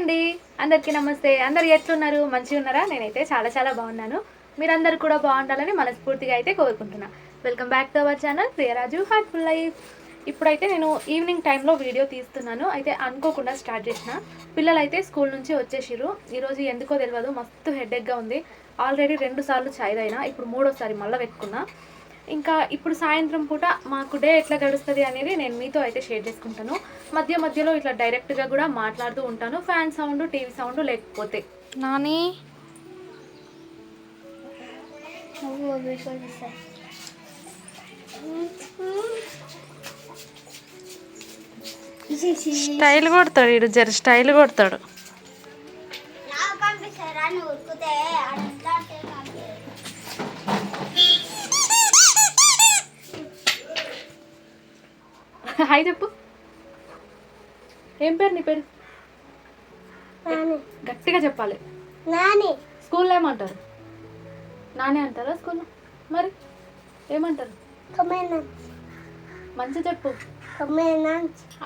అండి, అందరికీ నమస్తే. అందరు ఎట్లున్నారు? మంచిగా ఉన్నారా? నేనైతే చాలా చాలా బాగున్నాను. మీరందరూ కూడా బాగుండాలని మనస్ఫూర్తిగా అయితే కోరుకుంటున్నా. Welcome back to our channel Priyaraju heartful life. ఇప్పుడైతే నేను ఈవినింగ్ టైంలో వీడియో తీస్తున్నాను. అయితే అనుకోకుండా స్టార్ట్ చేసిన. పిల్లలు అయితే స్కూల్ నుంచి వచ్చేసిర్రు. ఈరోజు ఎందుకో తెలియదు, మస్తు హెడేక్గా ఉంది. ఆల్రెడీ 2 సార్లు చాయ్ తాగినా, ఇప్పుడు 3వ సారి మళ్ళీ పెట్టుకున్నా. ఇంకా ఇప్పుడు సాయంత్రం పూట మాకు డే ఎట్లా గడుస్తుంది అనేది నేను మీతో అయితే షేర్ చేసుకుంటాను. మధ్య మధ్యలో ఇట్లా డైరెక్ట్గా కూడా మాట్లాడుతూ ఉంటాను, ఫ్యాన్ సౌండ్, టీవీ సౌండ్ లేకపోతే. నాని స్టైల్ కొడతాడు, ఇడు జర స్టైల్ కొడతాడు. హాయ్ చెప్పు. ఏం పేరు నీ పేరు? గట్టిగా చెప్పాలి. స్కూల్లో ఏమంటారు? నాని అంటారా స్కూల్లో? మరి ఏమంటారు? మంచిగా చెప్పు.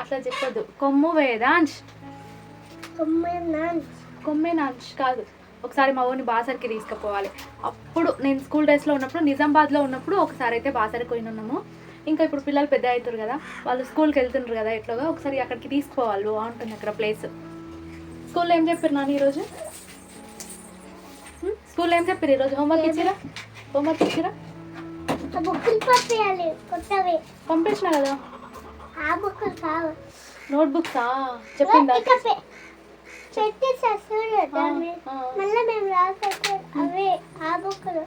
అట్లా చెప్పొద్దు. కొమ్ము వేదాంశ్, కొమ్మేనాంశ్ కాదు. ఒకసారి మా ఊరిని బాసరికి తీసుకుపోవాలి. అప్పుడు నేను స్కూల్ డేస్లో ఉన్నప్పుడు, నిజామాబాద్లో ఉన్నప్పుడు ఒకసారి అయితే బాసరికి పోయి ఉన్నాము. ఇంకా ఇప్పుడు పిల్లలు పెద్ద అవుతారు కదా, వాళ్ళు స్కూల్కి వెళ్తుంటారు కదా, ఎట్లాగా ఒకసారి అక్కడికి తీసుకోవాలి. బాగుంటుంది అక్కడ ప్లేస్. స్కూల్లో ఏం చెప్పారు నాన్న ఈరోజు? స్కూల్లో ఏం చెప్పారు ఈరోజు? హోంవర్క్ ఇచ్చిరా? పంపించిన కదా. నోట్బుక్సా చెప్పిందా?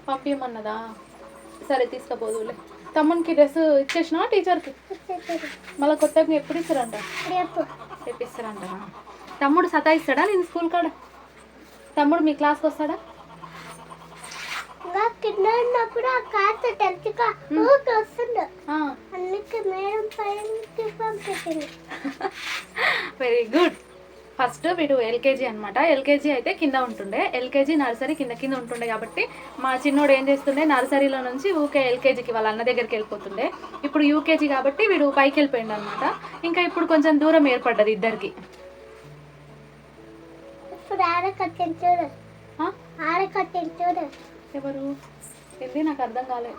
పంపించమన్నదా? సరే తీసుకుపోదులే. తమ్మునికి డ్రెస్ ఇచ్చేసినా టీచర్కి? మళ్ళీ కొత్తగా ఎప్పుడు ఇస్తారంట? రేపు ఇస్తారంట. తమ్ముడు సతాయిస్తాడా నేను స్కూల్ కాడ? తమ్ముడు మీ క్లాస్కి వస్తాడా? Very good. ఫస్ట్ వీడు ఎల్కేజీ అనమాట. ఎల్కేజీ అయితే కింద ఉంటుండే, ఎల్కేజీ నర్సరీ కింద ఉంటుండే. కాబట్టి మా చిన్నోడు ఏం చేస్తుండే, నర్సరీలో నుంచి ఊకే ఎల్కేజీకి వాళ్ళ అన్న దగ్గరికి వెళ్ళిపోతుండే. ఇప్పుడు యూకేజీ కాబట్టి వీడు పైకి వెళ్ళిపోయిండు అనమాట. ఇంకా ఇప్పుడు కొంచెం దూరం ఏర్పడ్డది ఇద్దరికి. ఎవరు? ఇది నాకు అర్థం కాలేదు.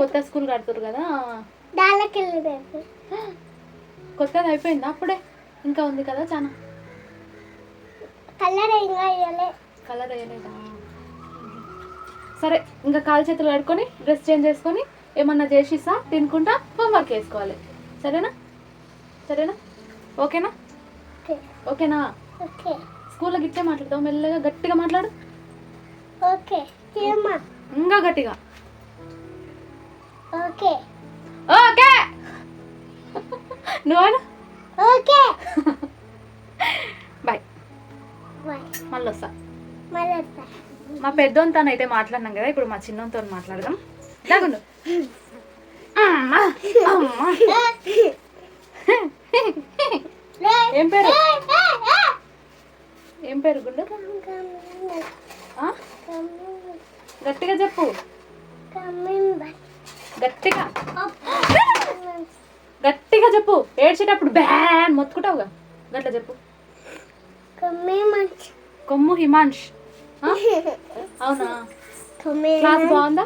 కొత్త స్కూల్ కడుతురు కదా, కొత్తది అయిపోయిందా? అప్పుడే ఇంకా ఉంది కదా చాలా. కలర్ వేయలేదా? సరే, ఇంకా కాలు చేతులు కడుక్కొని డ్రెస్ చేంజ్ చేసుకొని ఏమన్నా చేసిస్తా, తినుకుంటా హోంవర్క్ వేసుకోవాలి. సరేనా? ఓకేనా? స్కూల్లో గిట్టే మాట్లాడతావు, మెల్లగా గట్టిగా మాట్లాడు. ఇంకా గట్టిగా. నువ్వు బాయ్, మళ్ళీ వస్తా. మా పెద్దోనితో అయితే మాట్లాడినాం కదా, ఇప్పుడు మా చిన్నోనితో మాట్లాడదాం. దాగుండు. ఏం పేరు గుండు? గట్టిగా చెప్పు. గట్టిగా చెప్పు. ఏడ్చేటప్పుడు బ్యాన్ మొత్తుకుంటావుగా, గట్లా చెప్పు. కొమ్ము హిమాంష్. అవునా? క్లాస్ బాగుందా?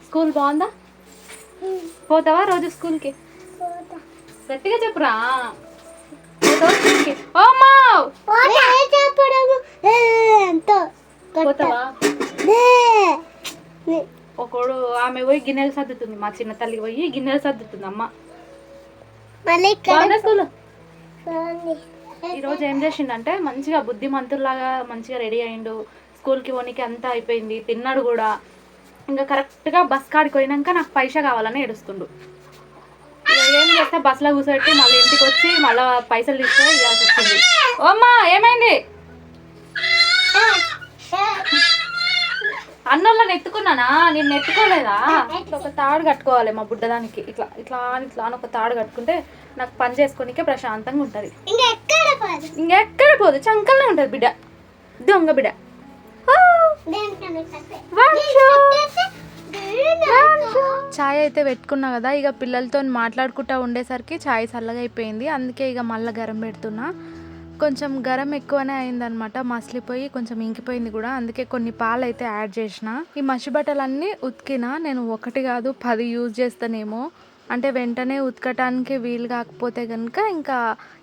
స్కూల్ బాగుందా? పోతావా రోజు స్కూల్కి? గట్టిగా చెప్పురా. పోతావా? ఒకడు ఆమె పోయి గిన్నెలు సర్దుతుంది, మా చిన్న తల్లి పోయి గిన్నెలు సర్దుతుంది. అమ్మ స్కూల్ ఈరోజు ఏం చేసిండంటే, మంచిగా బుద్ధిమంతుల్లాగా మంచిగా రెడీ అయ్యిండు. స్కూల్కి పోనీకి అంతా అయిపోయింది, తిన్నాడు కూడా. ఇంకా కరెక్ట్గా బస్ కాడికి పోయినాక నాకు పైసా కావాలని ఏడుస్తుండు. ఏం చేస్తే బస్సులో కూర్చోబెట్టి మళ్ళీ ఇంటికి వచ్చి మళ్ళీ పైసలు తీసుకొని ఇవ్వాల్సి వచ్చింది. ఓమ్మా ఏమైంది? అన్నోళ్ళని ఎత్తుకున్నానా? నేను ఎత్తుకోలేదా? ఇట్లా ఒక తాడు కట్టుకోవాలి మా బుడ్డదానికి. ఇట్లా ఇట్లా ఇట్లా అని ఒక తాడు కట్టుకుంటే నాకు పని చేసుకోనికే ప్రశాంతంగా ఉంటుంది. ఇంకెక్కడ పోదు, చంకల్నే ఉంటుంది బిడ్డ, దొంగ బిడ్డ. చాయ్ అయితే పెట్టుకున్నా కదా, ఇక పిల్లలతో మాట్లాడుకుంటా ఉండేసరికి చాయ్ చల్లగా అయిపోయింది. అందుకే ఇక మళ్ళీ గరం పెడుతున్నా. కొంచెం గరం ఎక్కువనే అయిందనమాట, మసిలిపోయి కొంచెం ఇంకిపోయింది కూడా. అందుకే కొన్ని పాలు అయితే యాడ్ చేసిన. ఈ మసి బట్టలన్నీ ఉతికిన నేను, ఒకటి కాదు 10 యూజ్ చేస్తానేమో. అంటే వెంటనే ఉతకటానికి వీలు కాకపోతే కనుక ఇంకా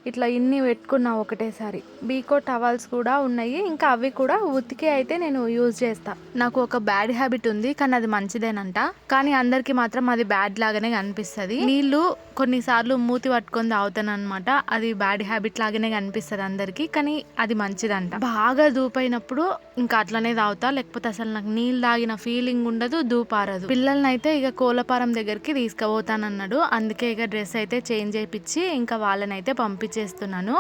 ఇట్లా ఇన్ని పెట్టుకున్నా ఒకటేసారి. బీకో టవల్స్ కూడా ఉన్నాయి, ఇంకా అవి కూడా ఉతికి అయితే నేను యూజ్ చేస్తా. నాకు ఒక బ్యాడ్ హ్యాబిట్ ఉంది, కానీ అది మంచిదేనంట. కానీ అందరికి మాత్రం అది బ్యాడ్ లాగానే కనిపిస్తుంది. నీళ్లు కొన్నిసార్లు మూతి పట్టుకొని తాగుతాను అనమాట, అది బ్యాడ్ హ్యాబిట్ లాగానే కనిపిస్తుంది అందరికి, కానీ అది మంచిదంట. బాగా దూపైనప్పుడు ఇంకా అట్లనే తాగుతా, లేకపోతే అసలు నాకు నీళ్ళు తాగిన ఫీలింగ్ ఉండదు, దూపారదు. పిల్లల్ని అయితే ఇక కోలపారం దగ్గరికి తీసుకుపోతాను అన్నాడు, అందుకే ఇక డ్రెస్ అయితే చేంజ్ చేయించి ఇంకా వాళ్ళని అయితే పంపించేస్తున్నాను.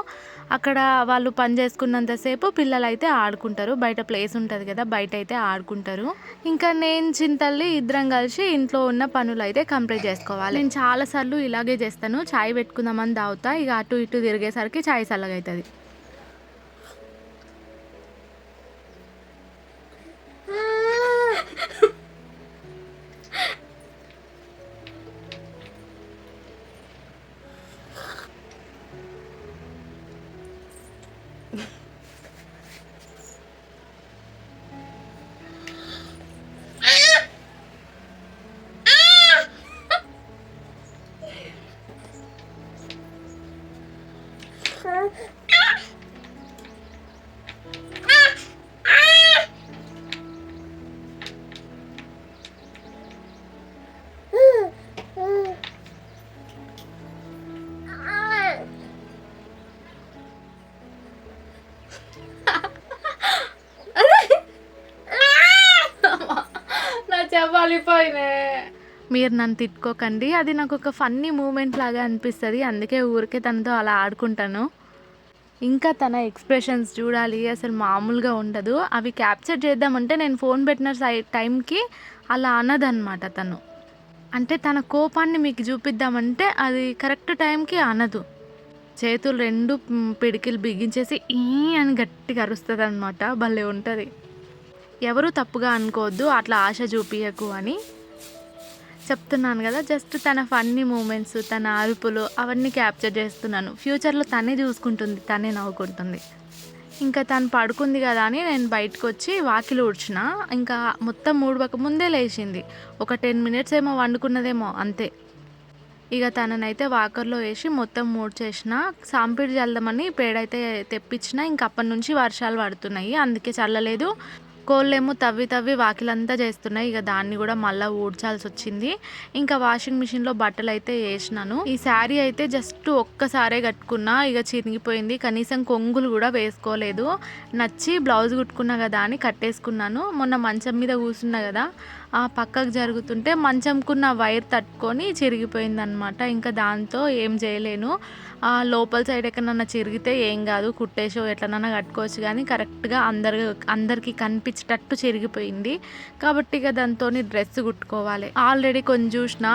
అక్కడ వాళ్ళు పని చేసుకున్నంతసేపు పిల్లలు అయితే ఆడుకుంటారు, బయట ప్లేస్ ఉంటుంది కదా, బయట అయితే ఆడుకుంటారు. ఇంకా నేను చింతల్లి ఇద్దరం కలిసి ఇంట్లో ఉన్న పనులు అయితే కంప్లీట్ చేసుకోవాలి. నేను చాలాసార్లు ఇలాగే చేస్తాను, చాయ్ పెట్టుకుందామని తాగుతా, ఇక అటు ఇటు తిరిగేసరికి చాయ్ చల్లగా అవుతుంది. మీరు నన్ను తిట్టుకోకండి, అది నాకు ఒక ఫన్నీ మూమెంట్ లాగా అనిపిస్తుంది, అందుకే ఊరికే తనతో అలా ఆడుకుంటాను. ఇంకా తన ఎక్స్ప్రెషన్స్ చూడాలి, అసలు మామూలుగా ఉండదు. అవి క్యాప్చర్ చేద్దామంటే నేను ఫోన్ పెట్టిన టైంకి అలా అనదన్నమాట తను. అంటే తన కోపాన్ని మీకు చూపిద్దామంటే అది కరెక్ట్ టైంకి అనదు. చేతులు 2 పిడికిలు బిగించేసి ఈ అని గట్టిగా అరుస్తుంది అనమాట, భలే ఉంటుంది. ఎవరు తప్పుగా అనుకోవద్దు, అట్లా ఆశ చూపియకు అని చెప్తున్నాను కదా. జస్ట్ తన ఫన్నీ మూమెంట్స్, తన అరుపులు అవన్నీ క్యాప్చర్ చేస్తున్నాను. ఫ్యూచర్లో తనే చూసుకుంటుంది, తనే నవ్వుకుంటుంది. ఇంకా తను పడుకుంది కదా అని నేను బయటకు వచ్చి వాకిలి ఊడ్చిన. ఇంకా మొత్తం ఊడవక ముందే లేచింది, ఒక 10 మినిట్స్ ఏమో వండుకున్నదేమో అంతే. ఇక తననైతే వాకర్లో వేసి మొత్తం ఊడ్చేసిన. సాంపిడి చల్దామని పేడైతే తెప్పించిన. ఇంక అప్పటి నుంచి వర్షాలు పడుతున్నాయి, అందుకే చల్లలేదు. కోళ్ళేమో తవ్వి వాకిలంతా చేస్తున్నాయి, ఇక దాన్ని కూడా మళ్ళీ ఊడ్చాల్సి వచ్చింది. ఇంకా వాషింగ్ మిషన్లో బట్టలు అయితే వేసినాను. ఈ శారీ అయితే జస్ట్ ఒక్కసారే కట్టుకున్నా, ఇక చిరిగిపోయింది, కనీసం కొంగులు కూడా వేసుకోలేదు. నచ్చి బ్లౌజ్ కుట్టుకున్నా కదా అని కట్టేసుకున్నాను. మొన్న మంచం మీద కూర్చున్నా కదా, ఆ పక్కకు జరుగుతుంటే మంచంకున్న వైర్ తట్టుకొని చిరిగిపోయిందనమాట. ఇంకా దాంతో ఏం చేయలేను. లోపల సైడ్ ఎక్కడన్నా చిరిగితే ఏం కాదు, కుట్టేసో ఎట్లనన్నా కట్టుకోవచ్చు, కానీ కరెక్ట్గా అందరికి కనిపించేటట్టు చిరిగిపోయింది కాబట్టి ఇక దాంతో డ్రెస్ కుట్టుకోవాలి. ఆల్రెడీ కొంచెం చూసిన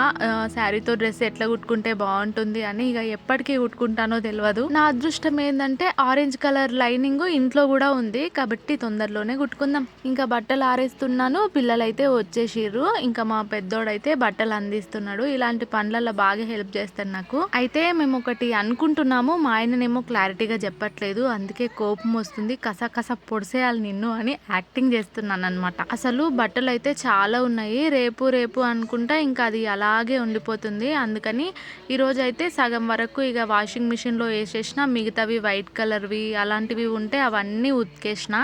శారీతో డ్రెస్ ఎట్లా కుట్టుకుంటే బాగుంటుంది అని, ఇక ఎప్పటికీ కుట్టుకుంటానో తెలియదు. నా అదృష్టం ఏంటంటే ఆరెంజ్ కలర్ లైనింగ్ ఇంట్లో కూడా ఉంది కాబట్టి తొందరలోనే కుట్టుకుందాం. ఇంకా బట్టలు ఆరేస్తున్నాను, పిల్లలైతే వచ్చేసిర్రు. ఇంకా మా పెద్దోడైతే బట్టలు అందిస్తున్నాడు. ఇలాంటి పనులలో బాగా హెల్ప్ చేస్తాడు నాకు. అయితే మేము ఒకటి అనుకుంటున్నాము, మా ఆయననేమో క్లారిటీగా చెప్పట్లేదు, అందుకే కోపం వస్తుంది. కస పొడిసేయాలి నిన్ను అని యాక్టింగ్ చేస్తున్నాను అనమాట. అసలు బట్టలు అయితే చాలా ఉన్నాయి, రేపు అనుకుంటా ఇంకా అది అలాగే ఉండిపోతుంది. అందుకని ఈరోజు అయితే సగం వరకు ఇక వాషింగ్ మిషన్లో వేసేసిన, మిగతావి వైట్ కలర్వి అలాంటివి ఉంటే అవన్నీ ఉతికేసిన.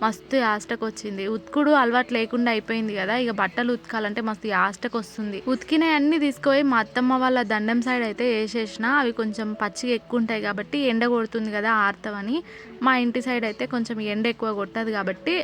మస్తు యాస్టకు వచ్చింది, ఉతుకుడు అలవాటు లేకుండా అయిపోయింది కదా, ఇక బట్టలు ఉతకాలంటే మస్తు యాస్టకు వస్తుంది. ఉతికినవి అన్నీ తీసుకుపోయి మా అత్తమ్మ వాళ్ళ దండం సైడ్ అయితే వేసేసిన. అవి కొంచెం పచ్చిగా ఎక్కువ ఉంటాయి కాబట్టి ఎండ కొడుతుంది కదా ఆరుతావని. మా ఇంటి సైడ్ అయితే కొంచెం ఎండ ఎక్కువ కొట్టదు కాబట్టి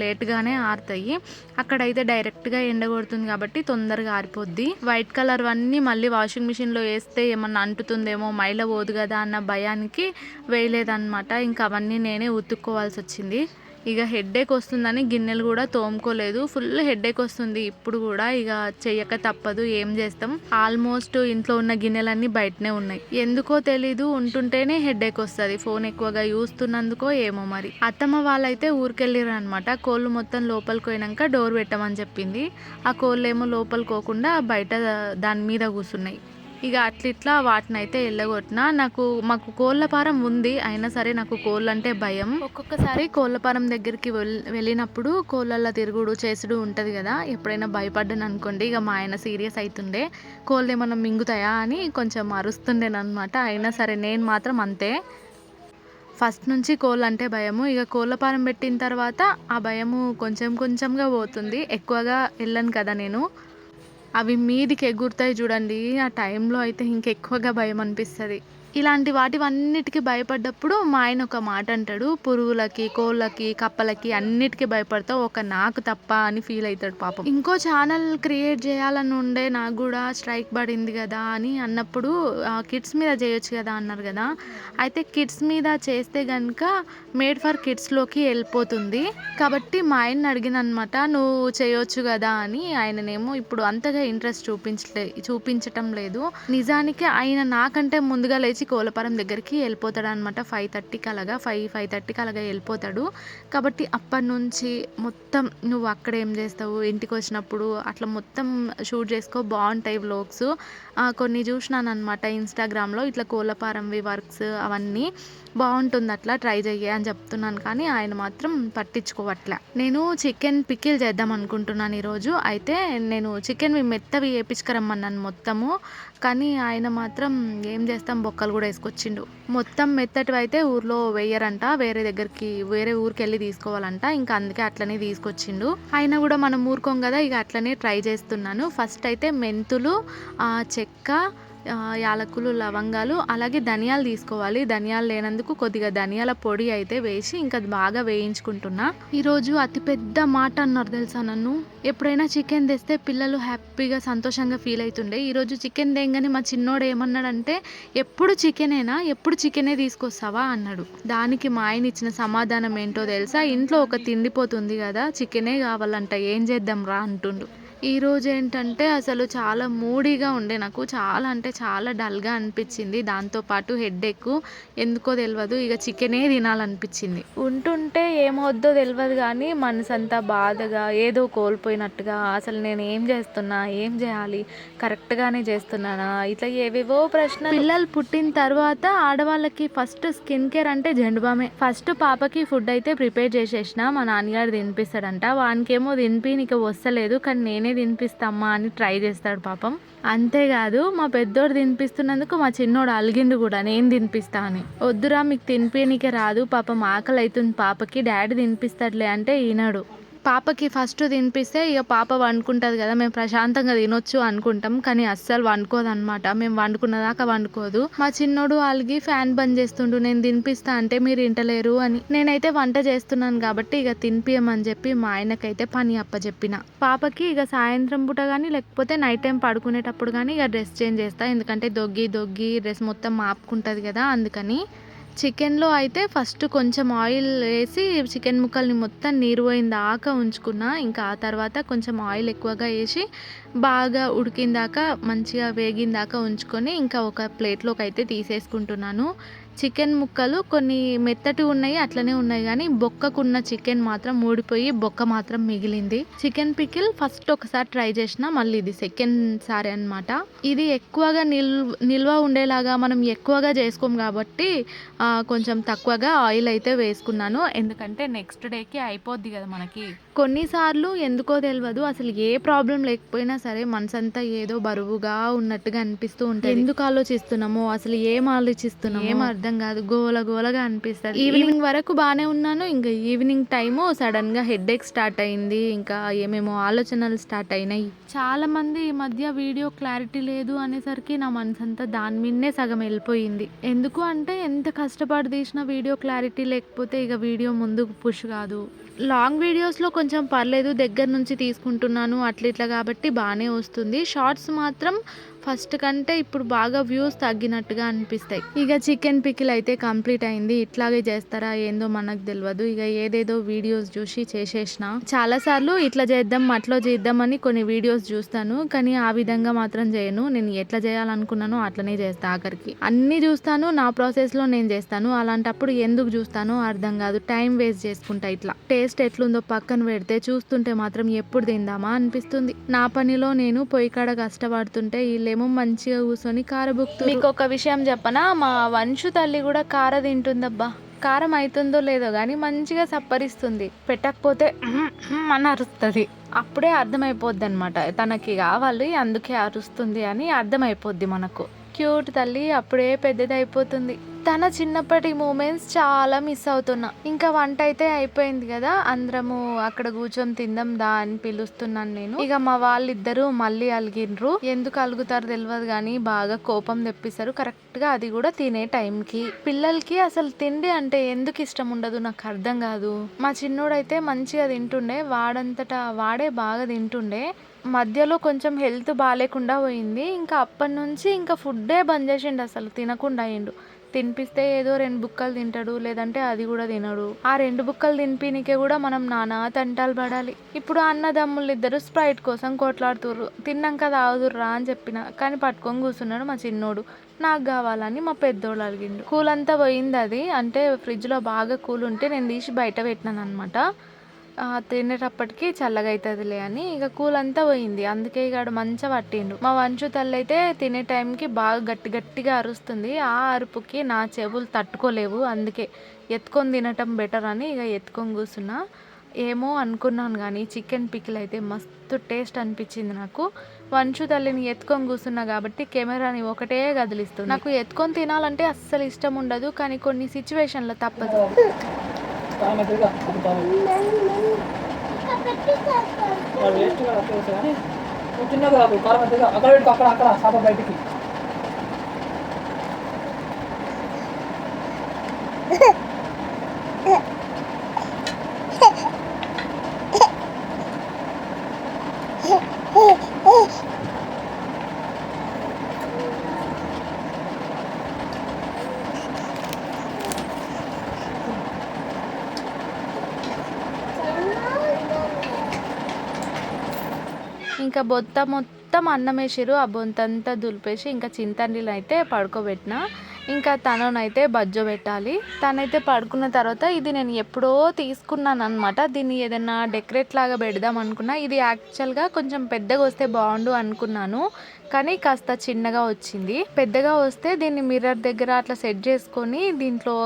లేట్గానే ఆరుతాయి. అక్కడైతే డైరెక్ట్గా ఎండ కొడుతుంది కాబట్టి తొందరగా ఆరిపోద్ది. వైట్ కలర్ అన్నీ మళ్ళీ వాషింగ్ మిషన్లో వేస్తే ఏమన్నా అంటుతుందేమో, మైల పోదు కదా అన్న భయానికి వేయలేదన్నమాట. ఇంకా అవన్నీ నేనే ఉతుక్కోవాల్సి వచ్చింది. ఇక హెడ్ఏక్ వస్తుందని గిన్నెలు కూడా తోముకోలేదు. ఫుల్ హెడ్ఏక్ వస్తుంది ఇప్పుడు కూడా. ఇక చెయ్యక తప్పదు, ఏం చేస్తాం. ఆల్మోస్ట్ ఇంట్లో ఉన్న గిన్నెలన్నీ బయటనే ఉన్నాయి. ఎందుకో తెలీదు, ఉంటుంటేనే హెడ్ఏక్ వస్తుంది. ఫోన్ ఎక్కువగా చూస్తున్నందుకో ఏమో మరి. అత్తమ్మ వాళ్ళైతే ఊరికెళ్ళారు అనమాట. కోళ్ళు మొత్తం లోపలికి పోయినాక డోర్ పెట్టమని చెప్పింది. ఆ కోళ్ళు ఏమో లోపలికి పోకుండా బయట దాని మీద కూర్చున్నాయి. ఇక అట్లిట్లా వాటిని అయితే వెళ్ళగొట్టిన. మాకు కోళ్ళ ఫారం ఉంది, అయినా సరే నాకు కోళ్ళు అంటే భయం. ఒక్కొక్కసారి కోళ్ళ ఫారం దగ్గరికి వెళ్ళినప్పుడు కోళ్ళల్లో తిరుగుడు చేసుడు ఉంటుంది కదా, ఎప్పుడైనా భయపడ్డాను అనుకోండి, ఇక మా ఆయన సీరియస్ అవుతుండే. కోళ్ళు ఏమన్నా మింగుతాయా అని కొంచెం అరుస్తుండేనమాట. అయినా సరే నేను మాత్రం అంతే. ఫస్ట్ నుంచి కోళ్ళు అంటే భయము. ఇక కోళ్ళ ఫారం పెట్టిన తర్వాత ఆ భయము కొంచెం కొంచెంగా పోతుంది. ఎక్కువగా వెళ్ళను కదా నేను. అవి మీదికి ఎగురుతాయి చూడండి, ఆ టైంలో అయితే ఇంకెక్కువగా భయం అనిపిస్తుంది. ఇలాంటి వాటివన్నిటికీ భయపడ్డప్పుడు మా ఆయన ఒక మాట అంటాడు, పురుగులకి, కోళ్ళకి, కప్పలకి అన్నిటికీ భయపడతావు, ఒక నాకు తప్ప అని ఫీల్ అవుతాడు పాపం. ఇంకో ఛానల్ క్రియేట్ చేయాలని ఉండే, నాకు కూడా స్ట్రైక్ పడింది కదా అని అన్నప్పుడు కిడ్స్ మీద చేయొచ్చు కదా అన్నారు కదా. అయితే కిడ్స్ మీద చేస్తే కనుక మేడ్ ఫర్ కిడ్స్లోకి వెళ్ళిపోతుంది. కాబట్టి మా ఆయన్ని అడిగిన అనమాట, నువ్వు చేయొచ్చు కదా అని. ఆయననేమో ఇప్పుడు అంతగా ఇంట్రెస్ట్ చూపించటం లేదు. నిజానికి ఆయన నాకంటే ముందుగా లేచి కోళ్ళఫారం దగ్గరికి వెళ్ళిపోతాడు అనమాట. 5:30కి అలాగా 5:30కి అలాగా వెళ్ళిపోతాడు. కాబట్టి అప్పటి నుంచి మొత్తం నువ్వు అక్కడ ఏం చేస్తావు, ఇంటికి వచ్చినప్పుడు అట్లా మొత్తం షూట్ చేసుకో, బాగుంటాయి వ్లాగ్స్. కొన్ని చూసినాను అనమాట ఇన్స్టాగ్రామ్లో, ఇట్లా కోళ్ళఫారంవి వర్క్స్ అవన్నీ బాగుంటుంది, అట్లా ట్రై చెయ్యి అని చెప్తున్నాను. కానీ ఆయన మాత్రం పట్టించుకోవట్లే. నేను చికెన్ పికిల్ చేద్దాం అనుకుంటున్నాను ఈరోజు. అయితే నేను చికెన్వి మెత్తవి వేపించుకురమ్మన్నాను మొత్తము. కానీ ఆయన మాత్రం ఏం చేస్తాం, బొక్కలు కూడా వేసుకొచ్చిండు. మొత్తం మెత్తటివి అయితే ఊర్లో వేయరంట, వేరే ఊరికి వెళ్ళి తీసుకోవాలంట. ఇంకా అందుకే అట్లనే తీసుకొచ్చిండు. అయినా కూడా మనం ఊరుకోం కదా, ఇక అట్లనే ట్రై చేస్తున్నాను. ఫస్ట్ అయితే మెంతులు, చెక్క, యాలకులు, లవంగాలు, అలాగే ధనియాలు తీసుకోవాలి. ధనియాలు లేనందుకు కొద్దిగా ధనియాల పొడి అయితే వేసి ఇంకా బాగా వేయించుకుంటున్నా. ఈరోజు అతిపెద్ద మాట అన్నారు తెలుసా నన్ను. ఎప్పుడైనా చికెన్ తెస్తే పిల్లలు హ్యాపీగా సంతోషంగా ఫీల్ అవుతుండే. ఈరోజు చికెన్ తేగానే మా చిన్నోడు ఏమన్నాడంటే, ఎప్పుడు చికెనే తీసుకొస్తావా అన్నాడు. దానికి మా ఆయన ఇచ్చిన సమాధానం ఏంటో తెలుసా, ఇంట్లో ఒక తిండిపోతుంది కదా, చికెనే కావాలంట, ఏం చేద్దాం రా అంటుండు. ఈరోజు ఏంటంటే అసలు చాలా మూడీగా ఉండే, నాకు చాలా అంటే చాలా డల్గా అనిపించింది. దాంతోపాటు హెడ్ఏక్, ఎందుకో తెలియదు, ఇక చికెనే తినాలనిపించింది. ఉంటుంటే ఏమవుద్దో తెలియదు కానీ మనసంతా బాధగా, ఏదో కోల్పోయినట్టుగా, అసలు నేను ఏం చేస్తున్నా, ఏం చేయాలి, కరెక్ట్గానే చేస్తున్నానా, ఇట్లా ఏవేవో ప్రశ్నలు. పిల్లలు పుట్టిన తర్వాత ఆడవాళ్ళకి ఫస్ట్ స్కిన్ కేర్ అంటే జెండుబామే. ఫస్ట్ పాపకి ఫుడ్ అయితే ప్రిపేర్ చేసేసిన, మా నాన్నగారు తినిపిస్తాడంట. వానికేమో తినిపినీకి వస్తలేదు, కానీ నేనే తినిపిస్తామ్మా అని ట్రై చేస్తాడు పాపం. అంతేకాదు మా పెద్దోడు తినిపిస్తున్నందుకు మా చిన్నోడు అలిగిండు కూడా, నేను తినిపిస్తా అని. వద్దురా మీకు తినిపినీకే రాదు, పాపం ఆకలి అవుతుంది పాపకి, డాడీ తినిపిస్తాడులే అంటే ఈనాడు. పాపకి ఫస్ట్ తినిపిస్తే ఇక పాప వండుకుంటుంది కదా, మేము ప్రశాంతంగా తినొచ్చు అనుకుంటాం. కానీ అస్సలు వండుకోదు అనమాట, మేము వండుకున్నదాకా వండుకోదు. మా చిన్నోడు అలిగి ఫ్యాన్ బంద్ చేస్తుండు, నేను తినిపిస్తా అంటే మీరు ఇంటలేరు అని. నేనైతే వంట చేస్తున్నాను కాబట్టి ఇక తినిపియమని చెప్పి మా ఆయనకైతే పని అప్పచెప్పిన. పాపకి ఇక సాయంత్రం పూట కానీ లేకపోతే నైట్ టైం పడుకునేటప్పుడు కానీ ఇక డ్రెస్ చేంజ్ చేస్తా, ఎందుకంటే దొగ్గి డ్రెస్ మొత్తం మాపుకుంటుంది కదా, అందుకని. చికెన్లో అయితే ఫస్ట్ కొంచెం ఆయిల్ వేసి చికెన్ ముక్కల్ని మొత్తం నీరు పోయిన దాకా ఉంచుకున్నా. ఇంకా ఆ తర్వాత కొంచెం ఆయిల్ ఎక్కువగా వేసి బాగా ఉడికిందాక, మంచిగా వేగిందాకా ఉంచుకొని ఇంకా ఒక ప్లేట్లోకి అయితే తీసేసుకుంటున్నాను. చికెన్ ముక్కలు కొన్ని మెత్తటి ఉన్నాయి, అట్లనే ఉన్నాయి, కానీ బొక్కకున్న చికెన్ మాత్రం ఊడిపోయి బొక్క మాత్రం మిగిలింది. చికెన్ పికిల్ ఫస్ట్ ఒకసారి ట్రై చేసిన, మళ్ళీ ఇది సెకండ్ సారి అనమాట. ఇది ఎక్కువగా నిల్వ ఉండేలాగా మనం ఎక్కువగా చేసుకోం కాబట్టి కొంచెం తక్కువగా ఆయిల్ అయితే వేసుకున్నాను, ఎందుకంటే నెక్స్ట్ డేకి అయిపోద్ది కదా మనకి. కొన్నిసార్లు ఎందుకో తెలియదు, అసలు ఏ ప్రాబ్లం లేకపోయినా సరే మనసంతా ఏదో బరువుగా ఉన్నట్టుగా అనిపిస్తూ ఉంటుంది. ఎందుకు ఆలోచిస్తున్నామో, అసలు ఏం ఆలోచిస్తున్నామో ఏం అర్థం కాదు, గోలగా అనిపిస్తుంది. ఈవినింగ్ వరకు బాగానే ఉన్నాను, ఇంకా ఈవినింగ్ టైము సడన్ గా హెడ్ఏక్ స్టార్ట్ అయింది, ఇంకా ఏమేమో ఆలోచనలు స్టార్ట్ అయినాయి. చాలా మంది ఈ మధ్య వీడియో క్లారిటీ లేదు అనేసరికి నా మనసంతా దాని మీదనే సగం వెళ్ళిపోయింది. ఎందుకు అంటే ఎంత కష్టపడి తీసిన వీడియో క్లారిటీ లేకపోతే ఇక వీడియో ముందుకు పుష్ కాదు. లాంగ్ వీడియోస్లో కొంచెం పర్లేదు, దగ్గర నుంచి తీసుకుంటున్నాను అట్లా ఇట్లా కాబట్టి బాగానే వస్తుంది. షార్ట్స్ మాత్రం ఫస్ట్ కంటే ఇప్పుడు బాగా వ్యూస్ తగ్గినట్టుగా అనిపిస్తాయి. ఇక చికెన్ పికిల్ అయితే కంప్లీట్ అయింది. ఇట్లాగే చేస్తారా ఏందో మనకు తెలియదు. ఇక ఏదేదో వీడియోస్ చూసి చేసేసిన. చాలా సార్లు ఇట్లా చేద్దాం అట్లా చేద్దామని కొన్ని వీడియోస్ చూస్తాను, కానీ ఆ విధంగా మాత్రం చేయను. నేను ఎట్లా చేయాలనుకున్నానో అట్లనే చేస్తా. ఆఖరికి అన్ని చూస్తాను, నా ప్రాసెస్ లో నేను చేస్తాను. అలాంటప్పుడు ఎందుకు చూస్తానో అర్థం కాదు, టైం వేస్ట్ చేసుకుంటా. ఇట్లా టేస్ట్ ఎట్లుందో పక్కన పెడితే చూస్తుంటే మాత్రం ఎప్పుడు తిందామా అనిపిస్తుంది. నా పనిలో నేను పొయ్యి కాడ కష్టపడుతుంటే వీళ్ళేమో మంచిగా కూర్చొని కార బుక్తురు. మీకు ఒక విషయం చెప్పనా, మా వంశు తల్లి కూడా కార తింటుందబ్బా. కారం అవుతుందో లేదో కానీ మంచిగా సప్పరిస్తుంది. పెట్టకపోతే అని అరుస్తుంది. అప్పుడే అర్థమైపోద్ది అనమాట, తనకి కావాలి అందుకే అరుస్తుంది అని అర్థమైపోద్ది మనకు. క్యూట్ తల్లి అప్పుడే పెద్దదైపోతుంది. తన చిన్నప్పటి మూమెంట్స్ చాలా మిస్ అవుతున్నా. ఇంకా వంట అయితే అయిపోయింది కదా, అందరము అక్కడ కూర్చొని తిందాం దా అని పిలుస్తున్నాను నేను. ఇక మా వాళ్ళిద్దరూ మళ్ళీ అలిగిన్రు. ఎందుకు అలుగుతారు తెలియదు కానీ బాగా కోపం తెప్పిస్తారు, కరెక్ట్ గా అది కూడా తినే టైంకి. పిల్లలకి అసలు తిండి అంటే ఎందుకు ఇష్టం ఉండదు నాకు అర్థం కాదు. మా చిన్నోడైతే మంచిగా తింటుండే, వాడంతటా వాడే బాగా తింటుండే. మధ్యలో కొంచెం హెల్త్ బాగాలేకుండా పోయింది. ఇంకా అప్పటి నుంచి ఇంకా ఫుడ్డే బంద్ చేసిండు, అసలు తినకుండా అయ్యిండు. తినిపిస్తే ఏదో 2 బుక్కలు తింటాడు, లేదంటే అది కూడా తినడు. ఆ 2 బుక్కలు తినిపినికే కూడా మనం నానా తంటాలు పడాలి. ఇప్పుడు అన్నదమ్ములు ఇద్దరు స్ప్రైట్ కోసం కొట్లాడుతుర్రు. తిన్నాక తాగుదుర్రా అని చెప్పిన, కానీ పట్టుకొని కూర్చున్నాడు మా చిన్నోడు. నాకు కావాలని మా పెద్దోడు అడిగిండు. కూల్ అంతా పోయింది. అది అంటే ఫ్రిడ్జ్లో బాగా కూల్ ఉంటే నేను తీసి బయట పెట్టినాను అనమాట. తినేటప్పటికి చల్లగా అవుతుందిలే అని. ఇక కూల్ అంతా పోయింది, అందుకే ఇక మంచిగా పట్టిండు. మా వంశు తల్లి అయితే తినే టైంకి బాగా గట్టి గట్టిగా అరుస్తుంది. ఆ అరుపుకి నా చెవులు తట్టుకోలేవు, అందుకే ఎత్తుకొని తినటం బెటర్ అని ఇక ఎత్తుకొని కూర్చున్నా. ఏమో అనుకున్నాను కానీ చికెన్ పికిల్ అయితే మస్తు టేస్ట్ అనిపించింది నాకు. వంశు తల్లిని ఎత్తుకొని కూర్చున్నా కాబట్టి కెమెరాని ఒకటే కదిలిస్తుంది. నాకు ఎత్తుకొని తినాలంటే అస్సలు ఇష్టం ఉండదు, కానీ కొన్ని సిచ్యువేషన్లో తప్పదు. చిన్నగా కారం అక్కడ అక్కడ అక్కడ సాప బయటికి ఇంకా బొత్త మొత్తం అన్నం వేసిరు. ఆ బొంతంతా దులిపేసి ఇంకా చింతనీళ్ళు అయితే పడుకోబెట్టిన. ఇంకా తననైతే బజ్జో పెట్టాలి. తనైతే పడుకున్న తర్వాత ఇది నేను ఎప్పుడో తీసుకున్నాను అనమాట. దీన్ని ఏదైనా డెకరేట్ లాగా పెడదాం అనుకున్నా. ఇది యాక్చువల్గా కొంచెం పెద్దగా వస్తే బాగుండు అనుకున్నాను, కానీ కాస్త చిన్నగా వచ్చింది. పెద్దగా వస్తే దీన్ని మిర్రర్ దగ్గర అట్లా సెట్ చేసుకొని దీంట్లో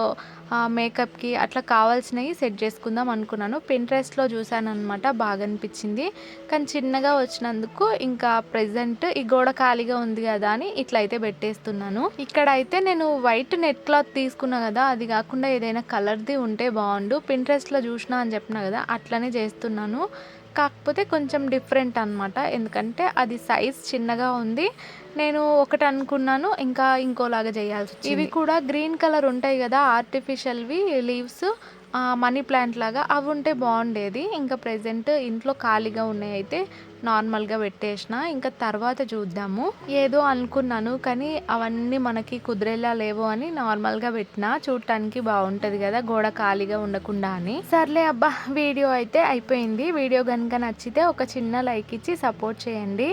మేకప్కి అట్లా కావాల్సినవి సెట్ చేసుకుందాం అనుకున్నాను. పింట్రెస్ట్లో చూశాను అనమాట, బాగా అనిపించింది. కానీ చిన్నగా వచ్చినందుకు ఇంకా ప్రెజెంట్ ఈ గోడ ఖాళీగా ఉంది కదా అని ఇట్లా అయితే పెట్టేస్తున్నాను. ఇక్కడ అయితే నేను వైట్ నెట్ క్లాత్ తీసుకున్నా కదా, అది కాకుండా ఏదైనా కలర్ది ఉంటే బాగుండు. పింట్రెస్ట్లో చూసినా అని చెప్పినా కదా, అట్లనే చేస్తున్నాను. కాకపోతే కొంచెం డిఫరెంట్ అనమాట, ఎందుకంటే అది సైజ్ చిన్నగా ఉంది. నేను ఒకటి అనుకున్నాను, ఇంకా ఇంకోలాగా చేయాల్సి వచ్చింది. ఇవి కూడా గ్రీన్ కలర్ ఉంటాయి కదా ఆర్టిఫిషియల్వి లీవ్స్, మనీ ప్లాంట్ లాగా, అవి ఉంటే బాగుండేది. ఇంకా ప్రెజెంట్ ఇంట్లో ఖాళీగా ఉన్నాయి అయితే నార్మల్గా పెట్టేసిన. ఇంకా తర్వాత చూద్దాము. ఏదో అనుకున్నాను కానీ అవన్నీ మనకి కుదిరేలా లేవు అని నార్మల్గా పెట్టిన, చూడటానికి బాగుంటుంది కదా గోడ ఖాళీగా ఉండకుండా అని. సర్లే అబ్బా, వీడియో అయితే అయిపోయింది. వీడియో కనుక నచ్చితే ఒక చిన్న లైక్ ఇచ్చి సపోర్ట్ చేయండి.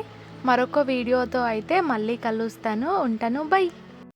మరొక వీడియోతో అయితే మళ్ళీ కలుస్తాను. ఉంటాను, బై.